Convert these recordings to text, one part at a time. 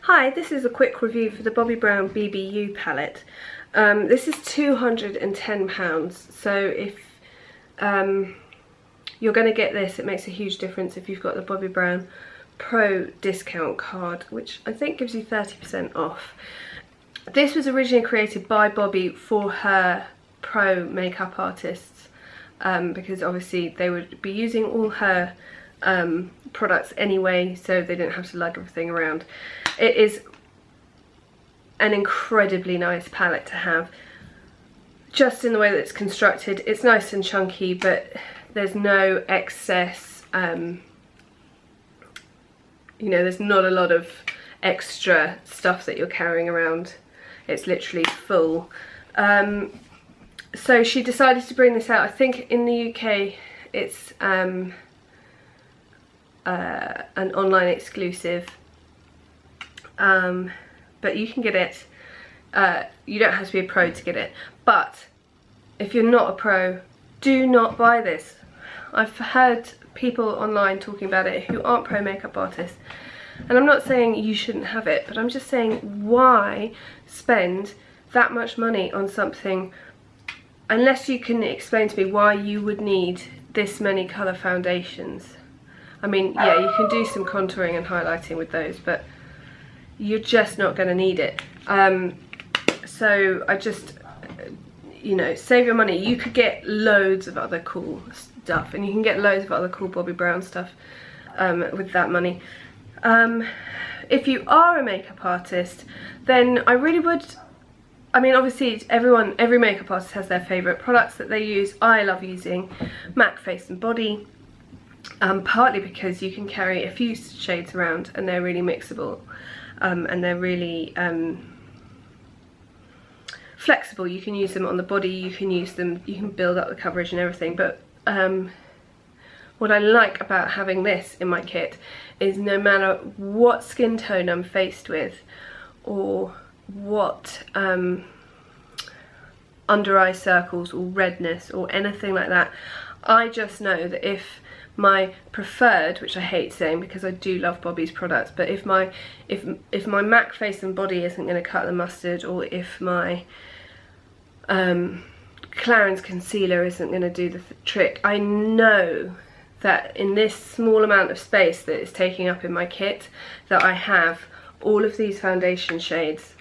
Hi, this is a quick review for the Bobbi Brown BBU palette. This is £210, so if you're going to get this, it makes a huge difference if you've got the Bobbi Brown Pro discount card, which I think gives you 30% off. This was originally created by Bobbi for her pro makeup artists, because obviously they would be using all her products anyway, so they didn't have to lug everything around. It is an incredibly nice palette to have, just in the way that it's constructed. It's nice and chunky, but there's no excess, you know, there's not a lot of extra stuff that you're carrying around. It's literally full. So she decided to bring this out. I think in the UK it's an online exclusive, but you can get it. You don't have to be a pro to get it, but if you're not a pro, do not buy this. I've heard people online talking about it who aren't pro makeup artists, and I'm not saying you shouldn't have it, but I'm just saying, why spend that much money on something unless you can explain to me why you would need this many colour foundations. I mean, yeah, you can do some contouring and highlighting with those, but you're just not going to need it. So I just, you know, save your money. You could get loads of other cool stuff, and you can get loads of other cool Bobbi Brown stuff with that money. If you are a makeup artist, then I really would, I mean, obviously every makeup artist has their favourite products that they use. I love using MAC Face and Body, partly because you can carry a few shades around and they're really mixable, and they're really flexible. You can use them on the body, you can use them, you can build up the coverage and everything. But what I like about having this in my kit is no matter what skin tone I'm faced with, or what under eye circles or redness or anything like that, I just know that if my preferred, which I hate saying because I do love Bobbi's products, but if my MAC Face and Body isn't going to cut the mustard, or if my Clarins concealer isn't going to do the trick, I know that in this small amount of space that it's taking up in my kit, that I have all of these foundation shades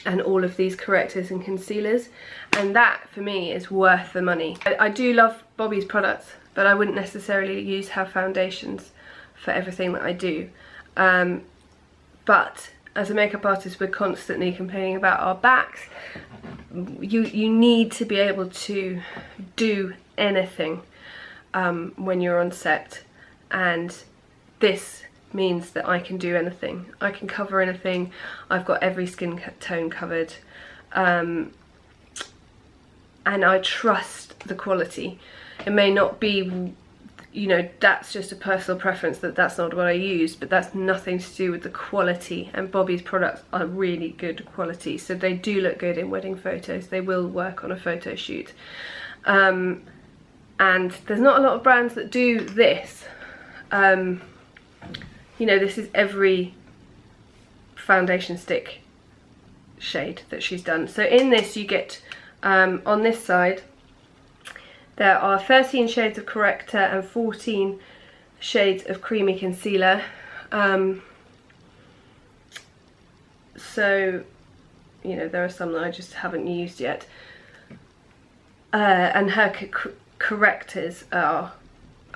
and all of these correctors and concealers, and that for me is worth the money. I do love Bobbi's products, but I wouldn't necessarily use her foundations for everything that I do. But as a makeup artist, we're constantly complaining about our backs. You need to be able to do anything when you're on set, and this means that I can do anything. I can cover anything. I've got every skin tone covered, and I trust the quality. It may not be, you know, that's just a personal preference, that's not what I use, but that's nothing to do with the quality, and Bobbi's products are really good quality, so they do look good in wedding photos. They will work on a photo shoot, and there's not a lot of brands that do this. You know, this is every foundation stick shade that she's done. So in this you get, on this side, there are 13 shades of corrector and 14 shades of creamy concealer. So, you know, there are some that I just haven't used yet. And her correctors are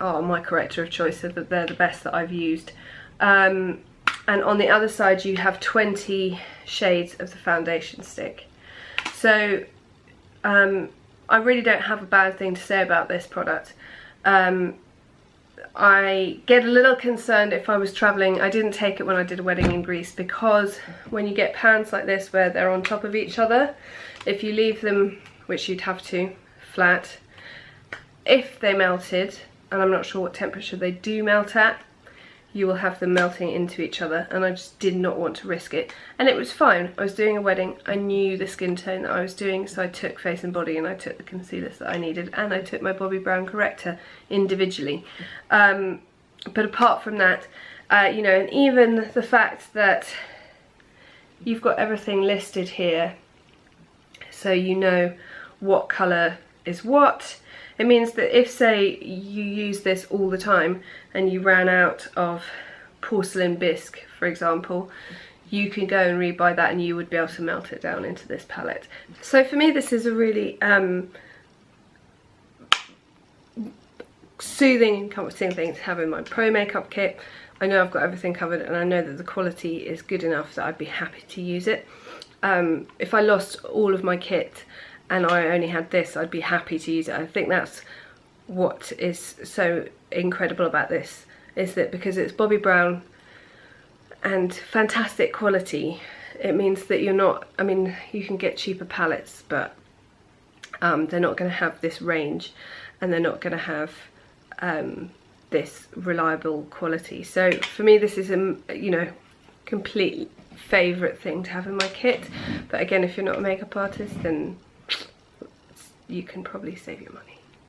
my corrector of choice, so that they're the best that I've used. And on the other side you have 20 shades of the foundation stick. So I really don't have a bad thing to say about this product. I get a little concerned if I was travelling. I didn't take it when I did a wedding in Greece, because when you get pans like this where they're on top of each other, if you leave them, which you'd have to, flat, if they melted, and I'm not sure what temperature they do melt at, you will have them melting into each other, and I just did not want to risk it. And it was fine. I was doing a wedding, I knew the skin tone that I was doing, so I took Face and Body and I took the concealers that I needed, and I took my Bobbi Brown corrector individually. But apart from that, you know, and even the fact that you've got everything listed here, so you know what colour is what. It means that if, say, you use this all the time and you ran out of porcelain bisque, for example, you can go and rebuy that and you would be able to melt it down into this palette. So for me, this is a really soothing and comforting thing to have in my pro makeup kit. I know I've got everything covered, and I know that the quality is good enough that I'd be happy to use it. If I lost all of my kit and I only had this, I'd be happy to use it. I think that's what is so incredible about this, is that because it's Bobbi Brown and fantastic quality, it means that you're not, I mean, you can get cheaper palettes, but they're not going to have this range, and they're not going to have this reliable quality. So for me, this is a, you know, complete favourite thing to have in my kit. But again, if you're not a makeup artist, then you can probably save your money.